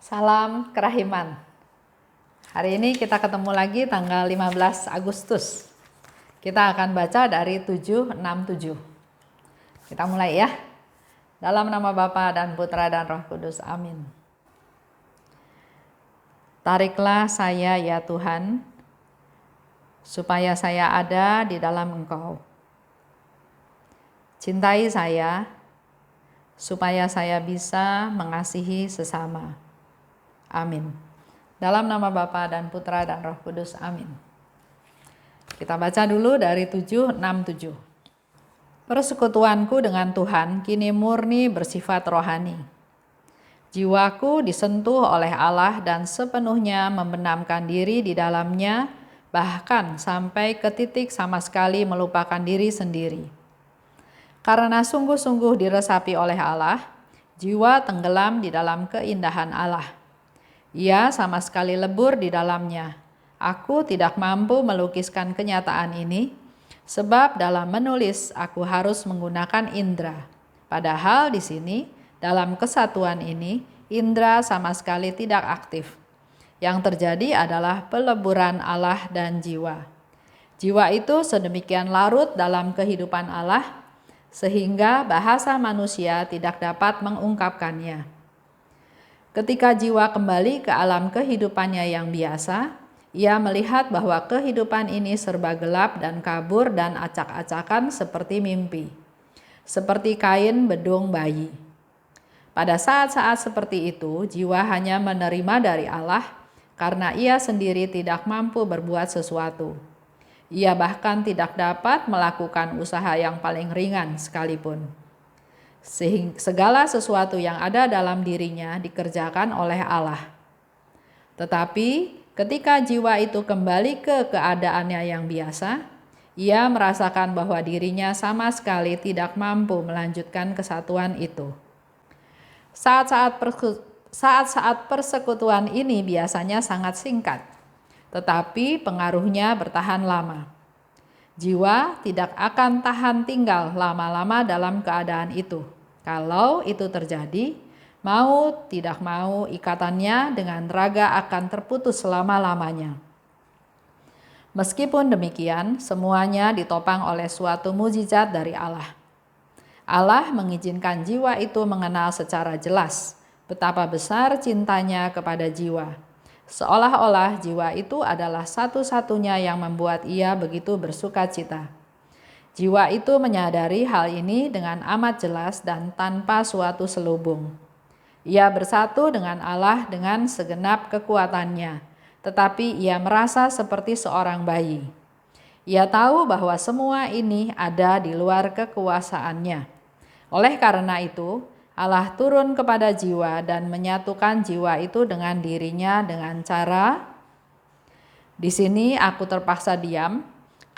Salam kerahiman. Hari ini kita ketemu lagi tanggal 15 Agustus. Kita akan baca dari 767. Kita mulai ya. Dalam nama Bapa dan Putra dan Roh Kudus. Amin. Tariklah saya ya Tuhan, supaya saya ada di dalam Engkau. Cintai saya, supaya saya bisa mengasihi sesama. Amin. Dalam nama Bapa dan Putra dan Roh Kudus. Amin. Kita baca dulu dari 767. Persekutuanku dengan Tuhan kini murni bersifat rohani. Jiwaku disentuh oleh Allah dan sepenuhnya membenamkan diri di dalamnya, bahkan sampai ke titik sama sekali melupakan diri sendiri. Karena sungguh-sungguh diresapi oleh Allah, jiwa tenggelam di dalam keindahan Allah. Ia sama sekali lebur di dalamnya. Aku tidak mampu melukiskan kenyataan ini, sebab dalam menulis aku harus menggunakan indera. Padahal di sini, dalam kesatuan ini, indera sama sekali tidak aktif. Yang terjadi adalah peleburan Allah dan jiwa. Jiwa itu sedemikian larut dalam kehidupan Allah, sehingga bahasa manusia tidak dapat mengungkapkannya. Ketika jiwa kembali ke alam kehidupannya yang biasa, ia melihat bahwa kehidupan ini serba gelap dan kabur dan acak-acakan seperti mimpi. Seperti kain bedung bayi. Pada saat-saat seperti itu, jiwa hanya menerima dari Allah karena ia sendiri tidak mampu berbuat sesuatu. Ia bahkan tidak dapat melakukan usaha yang paling ringan sekalipun. Sehingga segala sesuatu yang ada dalam dirinya dikerjakan oleh Allah. Tetapi ketika jiwa itu kembali ke keadaannya yang biasa, ia merasakan bahwa dirinya sama sekali tidak mampu melanjutkan kesatuan itu. Saat-saat persekutuan ini biasanya sangat singkat, tetapi pengaruhnya bertahan lama. Jiwa tidak akan tahan tinggal lama-lama dalam keadaan itu. Kalau itu terjadi, mau tidak mau ikatannya dengan raga akan terputus selama-lamanya. Meskipun demikian, semuanya ditopang oleh suatu mukjizat dari Allah. Allah mengizinkan jiwa itu mengenal secara jelas betapa besar cintanya kepada jiwa. Seolah-olah jiwa itu adalah satu-satunya yang membuat ia begitu bersuka cita. Jiwa itu menyadari hal ini dengan amat jelas dan tanpa suatu selubung. Ia bersatu dengan Allah dengan segenap kekuatannya, tetapi ia merasa seperti seorang bayi. Ia tahu bahwa semua ini ada di luar kekuasaannya. Oleh karena itu, Allah turun kepada jiwa dan menyatukan jiwa itu dengan dirinya dengan cara, di sini aku terpaksa diam,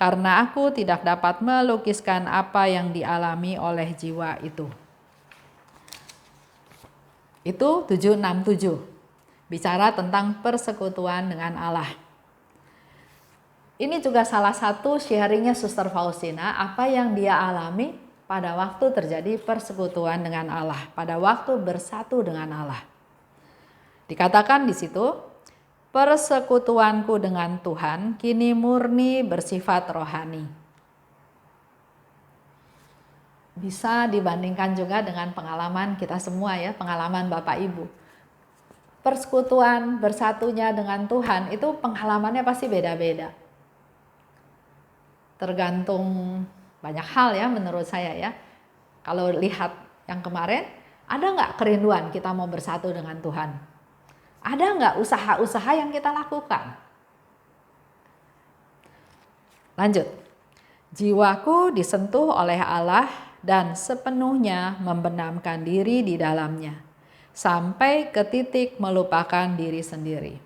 karena aku tidak dapat melukiskan apa yang dialami oleh jiwa itu. Itu 767. Bicara tentang persekutuan dengan Allah. Ini juga salah satu sharingnya Suster Faustina, apa yang dia alami pada waktu terjadi persekutuan dengan Allah, pada waktu bersatu dengan Allah. Dikatakan di situ, persekutuanku dengan Tuhan kini murni bersifat rohani. Bisa dibandingkan juga dengan pengalaman kita semua ya, pengalaman Bapak Ibu. Persekutuan bersatunya dengan Tuhan itu pengalamannya pasti beda-beda. Tergantung banyak hal ya menurut saya ya. Kalau lihat yang kemarin, ada nggak kerinduan kita mau bersatu dengan Tuhan? Ada nggak usaha-usaha yang kita lakukan? Lanjut. Jiwaku disentuh oleh Allah dan sepenuhnya membenamkan diri di dalamnya, sampai ke titik melupakan diri sendiri.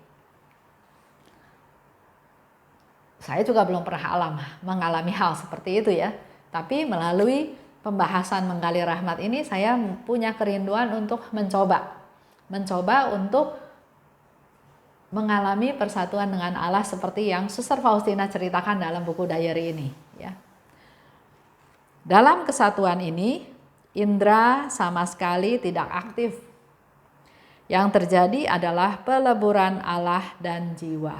Saya juga belum pernah mengalami hal seperti itu ya. Tapi melalui pembahasan menggali rahmat ini, saya punya kerinduan untuk mencoba untuk mengalami persatuan dengan Allah seperti yang Suster Faustina ceritakan dalam buku diary ini ya. Dalam kesatuan ini, indera sama sekali tidak aktif. Yang terjadi adalah peleburan Allah dan jiwa.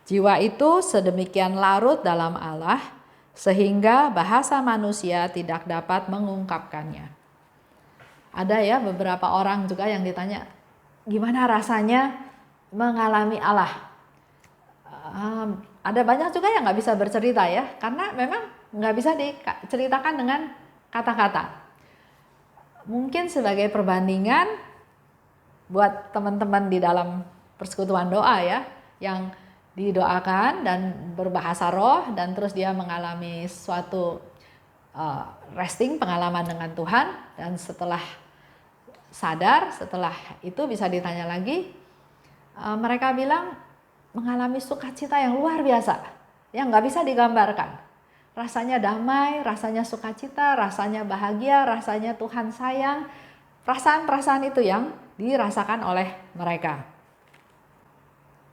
Jiwa itu sedemikian larut dalam Allah sehingga bahasa manusia tidak dapat mengungkapkannya. Ada ya beberapa orang juga yang ditanya, gimana rasanya mengalami Allah? Ada banyak juga yang nggak bisa bercerita ya, karena memang nggak bisa diceritakan dengan kata-kata. Mungkin sebagai perbandingan buat teman-teman di dalam persekutuan doa ya, yang didoakan dan berbahasa roh dan terus dia mengalami suatu resting, pengalaman dengan Tuhan, dan setelah sadar, setelah itu bisa ditanya lagi, mereka bilang mengalami sukacita yang luar biasa, yang nggak bisa digambarkan. Rasanya damai, rasanya sukacita, rasanya bahagia, rasanya Tuhan sayang, perasaan-perasaan itu yang dirasakan oleh mereka.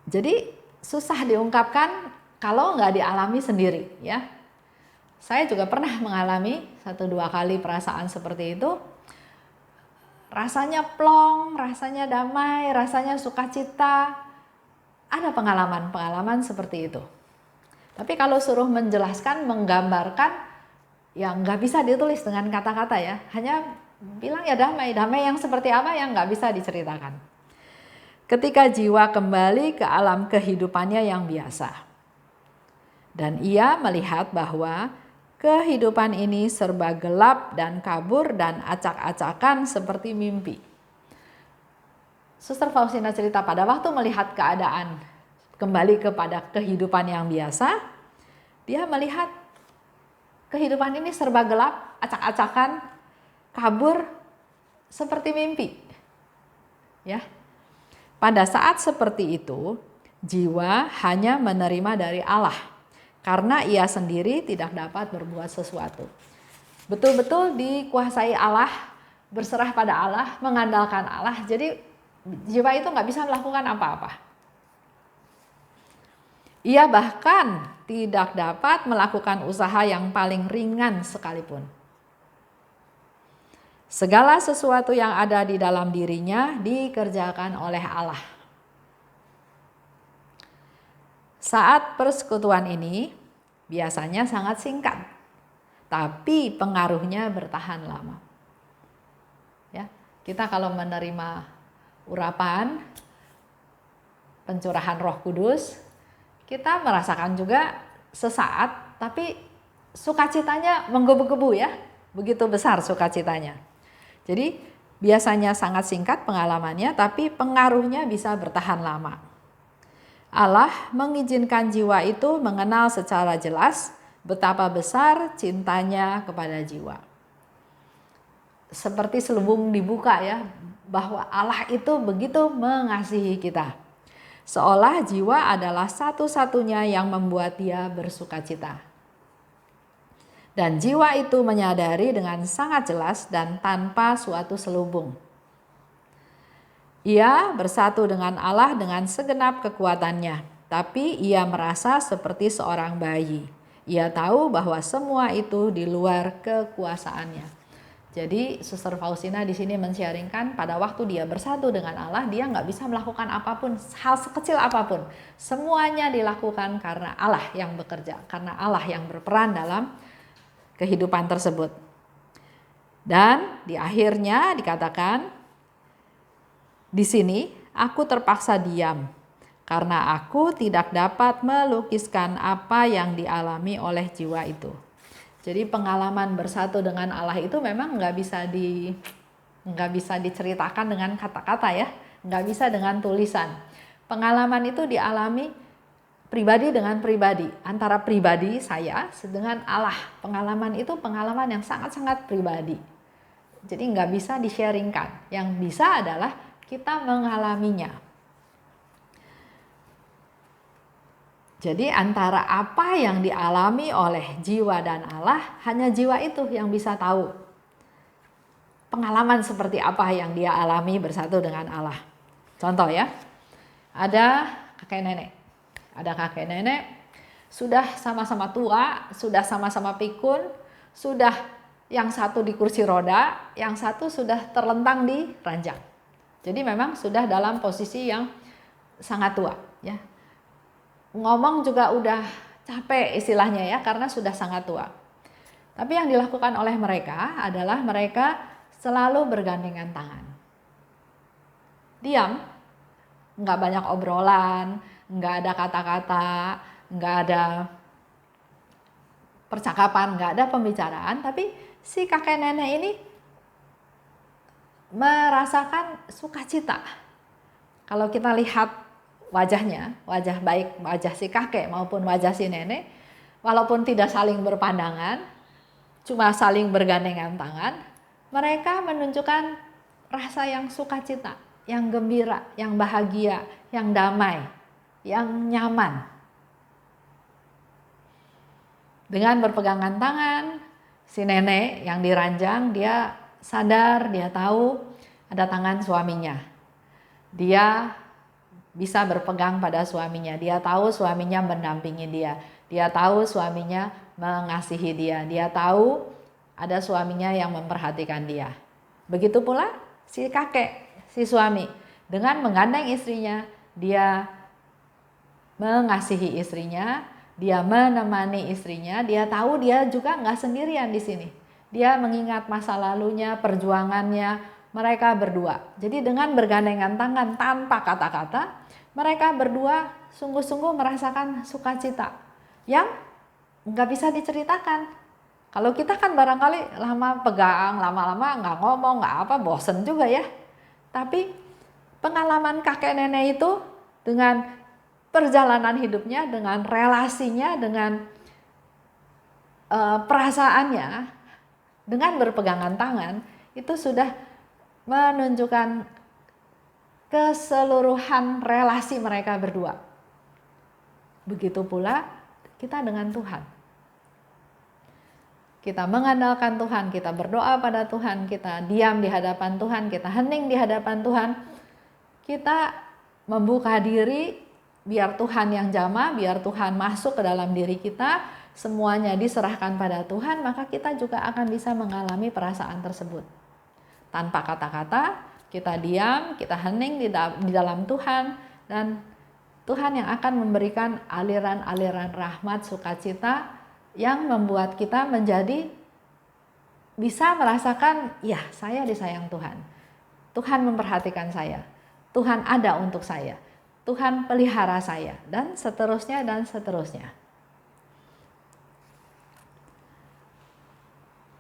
Jadi susah diungkapkan kalau nggak dialami sendiri ya. Saya juga pernah mengalami 1-2 kali perasaan seperti itu. Rasanya plong, rasanya damai, rasanya sukacita. Ada pengalaman-pengalaman seperti itu. Tapi kalau suruh menjelaskan, menggambarkan, ya nggak bisa ditulis dengan kata-kata ya. Hanya bilang ya damai yang seperti apa yang nggak bisa diceritakan. Ketika jiwa kembali ke alam kehidupannya yang biasa. Dan ia melihat bahwa kehidupan ini serba gelap dan kabur dan acak-acakan seperti mimpi. Suster Faustina cerita pada waktu melihat keadaan kembali kepada kehidupan yang biasa, dia melihat kehidupan ini serba gelap, acak-acakan, kabur seperti mimpi. Ya. Pada saat seperti itu, jiwa hanya menerima dari Allah karena ia sendiri tidak dapat berbuat sesuatu. Betul-betul dikuasai Allah, berserah pada Allah, mengandalkan Allah. Jadi jiwa itu nggak bisa melakukan apa-apa. Ia bahkan tidak dapat melakukan usaha yang paling ringan sekalipun. Segala sesuatu yang ada di dalam dirinya dikerjakan oleh Allah. Saat persekutuan ini biasanya sangat singkat, tapi pengaruhnya bertahan lama. Ya, kita kalau menerima urapan pencurahan Roh Kudus, kita merasakan juga sesaat, tapi sukacitanya menggebu-gebu ya, begitu besar sukacitanya. Jadi biasanya sangat singkat pengalamannya, tapi pengaruhnya bisa bertahan lama. Allah mengizinkan jiwa itu mengenal secara jelas betapa besar cintanya kepada jiwa. Seperti selubung dibuka ya, bahwa Allah itu begitu mengasihi kita. Seolah jiwa adalah satu-satunya yang membuat dia bersukacita. Dan jiwa itu menyadari dengan sangat jelas dan tanpa suatu selubung. Ia bersatu dengan Allah dengan segenap kekuatannya, tapi ia merasa seperti seorang bayi. Ia tahu bahwa semua itu di luar kekuasaannya. Jadi Suster Faustina di sini men-sharingkan pada waktu dia bersatu dengan Allah, dia nggak bisa melakukan apapun, hal sekecil apapun. Semuanya dilakukan karena Allah yang bekerja, karena Allah yang berperan dalam kehidupan tersebut. Dan di akhirnya dikatakan di sini, aku terpaksa diam karena aku tidak dapat melukiskan apa yang dialami oleh jiwa itu. Jadi pengalaman bersatu dengan Allah itu memang nggak bisa diceritakan dengan kata-kata ya, nggak bisa dengan tulisan. Pengalaman itu dialami pribadi dengan pribadi, antara pribadi saya dengan Allah. Pengalaman itu pengalaman yang sangat-sangat pribadi. Jadi nggak bisa di-sharingkan. Yang bisa adalah kita mengalaminya. Jadi antara apa yang dialami oleh jiwa dan Allah, hanya jiwa itu yang bisa tahu. Pengalaman seperti apa yang dia alami bersatu dengan Allah. Contoh ya, ada kakek nenek. Ada kakek nenek, sudah sama-sama tua, sudah sama-sama pikun, sudah yang satu di kursi roda, yang satu sudah terlentang di ranjang. Jadi memang sudah dalam posisi yang sangat tua ya. Ngomong juga udah capek istilahnya ya, karena sudah sangat tua. Tapi yang dilakukan oleh mereka adalah mereka selalu bergandengan tangan. Diam, nggak banyak obrolan, nggak ada kata-kata, nggak ada percakapan, nggak ada pembicaraan, tapi si kakek nenek ini merasakan sukacita. Kalau kita lihat wajahnya, wajah baik wajah si kakek maupun wajah si nenek, walaupun tidak saling berpandangan, cuma saling bergandengan tangan, mereka menunjukkan rasa yang sukacita, yang gembira, yang bahagia, yang damai, yang nyaman. Dengan berpegangan tangan, si nenek yang diranjang, dia sadar, dia tahu ada tangan suaminya. Dia bisa berpegang pada suaminya. Dia tahu suaminya mendampingi dia. Dia tahu suaminya mengasihi dia. Dia tahu ada suaminya yang memperhatikan dia. Begitu pula si kakek, si suami. Dengan menggandeng istrinya, dia mengasihi istrinya, dia menemani istrinya, dia tahu dia juga nggak sendirian di sini. Dia mengingat masa lalunya, perjuangannya, mereka berdua. Jadi dengan bergandengan tangan tanpa kata-kata, mereka berdua sungguh-sungguh merasakan sukacita yang nggak bisa diceritakan. Kalau kita kan barangkali lama pegang, lama-lama nggak ngomong, nggak apa, bosen juga ya. Tapi pengalaman kakek nenek itu dengan perjalanan hidupnya, dengan relasinya, dengan perasaannya, dengan berpegangan tangan, itu sudah menunjukkan keseluruhan relasi mereka berdua. Begitu pula kita dengan Tuhan. Kita mengandalkan Tuhan, kita berdoa pada Tuhan, kita diam di hadapan Tuhan, kita hening di hadapan Tuhan. Kita membuka diri biar Tuhan yang jamah, biar Tuhan masuk ke dalam diri kita, semuanya diserahkan pada Tuhan, maka kita juga akan bisa mengalami perasaan tersebut. Tanpa kata-kata, kita diam, kita hening di dalam Tuhan, dan Tuhan yang akan memberikan aliran-aliran rahmat, sukacita, yang membuat kita menjadi bisa merasakan, ya saya disayang Tuhan. Tuhan memperhatikan saya. Tuhan ada untuk saya. Tuhan pelihara saya. Dan seterusnya dan seterusnya.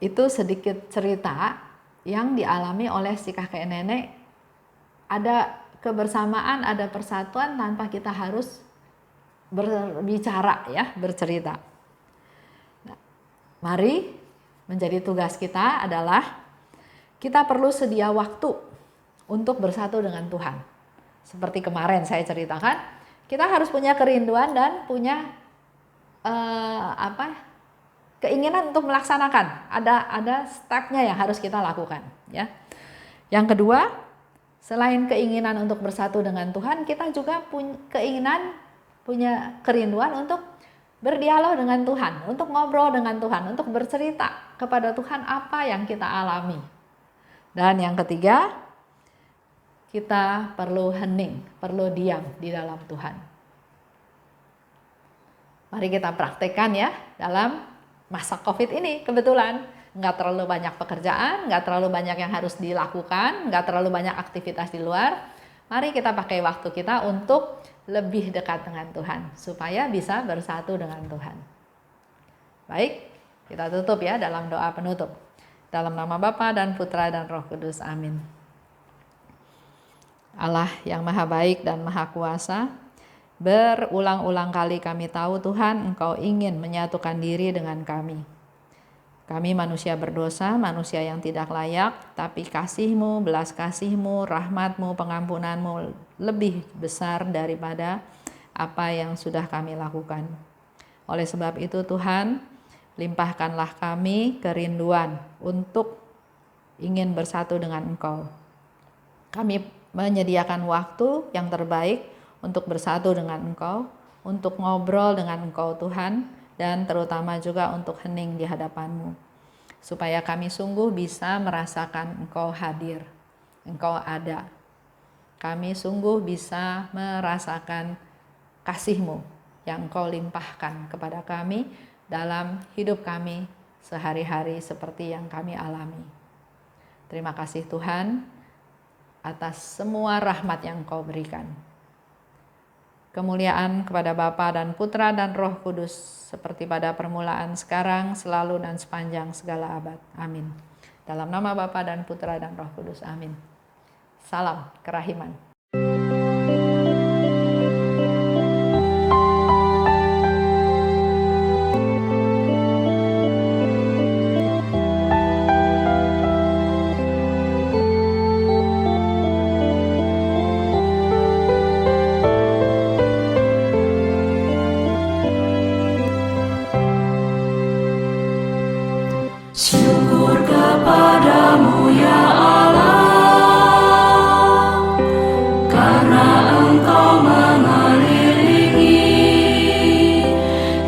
Itu sedikit cerita yang dialami oleh si kakek nenek. Ada kebersamaan, ada persatuan tanpa kita harus berbicara ya, bercerita. Mari, menjadi tugas kita adalah kita perlu sedia waktu untuk bersatu dengan Tuhan. Seperti kemarin saya ceritakan, kita harus punya kerinduan dan punya keinginan untuk melaksanakan. Ada stepnya yang harus kita lakukan. Ya. Yang kedua, selain keinginan untuk bersatu dengan Tuhan, kita juga punya keinginan, punya kerinduan untuk berdialog dengan Tuhan, untuk ngobrol dengan Tuhan, untuk bercerita kepada Tuhan apa yang kita alami. Dan yang ketiga, kita perlu hening, perlu diam di dalam Tuhan. Mari kita praktekkan ya dalam masa COVID ini. Kebetulan nggak terlalu banyak pekerjaan, nggak terlalu banyak yang harus dilakukan, nggak terlalu banyak aktivitas di luar. Mari kita pakai waktu kita untuk lebih dekat dengan Tuhan, supaya bisa bersatu dengan Tuhan. Baik, kita tutup ya dalam doa penutup. Dalam nama Bapa dan Putra dan Roh Kudus, amin. Allah yang maha baik dan maha kuasa, berulang-ulang kali kami tahu Tuhan, Engkau ingin menyatukan diri dengan kami. Kami manusia berdosa, manusia yang tidak layak, tapi kasih-Mu, belas kasih-Mu, rahmat-Mu, pengampunan-Mu lebih besar daripada apa yang sudah kami lakukan. Oleh sebab itu Tuhan, limpahkanlah kami kerinduan untuk ingin bersatu dengan Engkau. Kami menyediakan waktu yang terbaik untuk bersatu dengan Engkau, untuk ngobrol dengan Engkau Tuhan, dan terutama juga untuk hening di hadapan-Mu, supaya kami sungguh bisa merasakan Engkau hadir, Engkau ada. kami sungguh bisa merasakan kasih-Mu yang Kau limpahkan kepada kami dalam hidup kami sehari-hari seperti yang kami alami. Terima kasih Tuhan atas semua rahmat yang Kau berikan. Kemuliaan kepada Bapa dan Putra dan Roh Kudus seperti pada permulaan, sekarang, selalu, dan sepanjang segala abad. Amin. Dalam nama Bapa dan Putra dan Roh Kudus. Amin. Salam kerahiman. Syukur kepadamu ya Allah, karena Engkau mengelilingi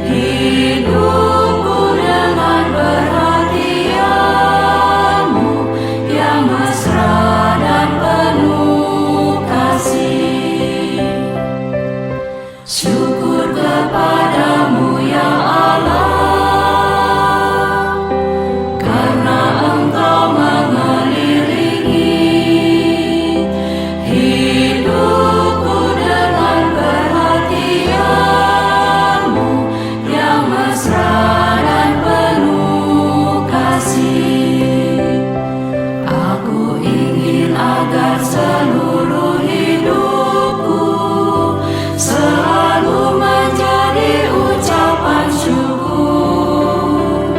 hidupku dengan perhatian-Mu yang mesra dan penuh kasih. Syukur kepadamu ya Allah, seluruh hidupku selalu menjadi ucapan syukur.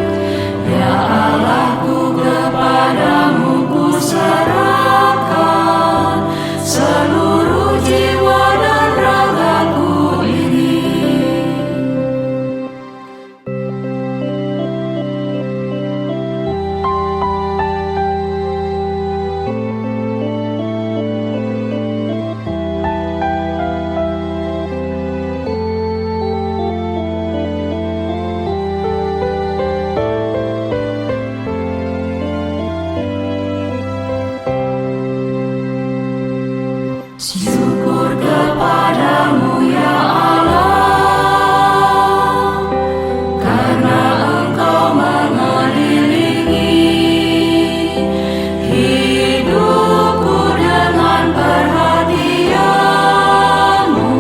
Ya Allahku, kepadamu ku serahkan seluruh jiwa dan ragaku ini. Syukur kepadamu ya Allah, karena Engkau mengelilingi hidupku dengan perhatian-Mu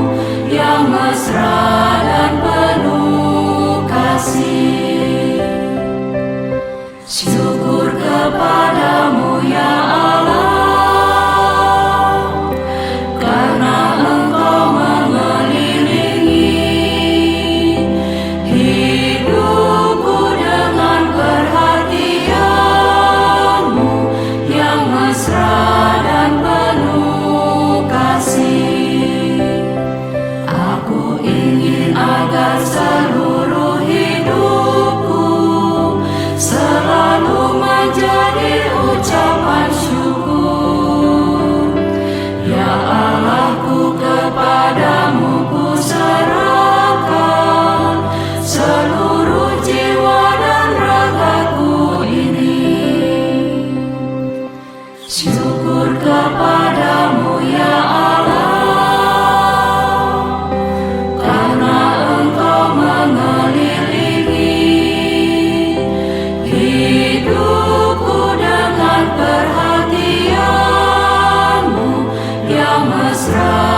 yang mesra dan penuh kasih. Syukur kepadamu ya Allah, agar seluruh hidupku selalu menjadi ucapan syukur. Ya Allahku, kepadamu ku serahkan seluruh jiwa dan ragaku ini. Syukur kepadamu ya Allah, mengelilingi hidupku dengan perhatian-Mu yang mesra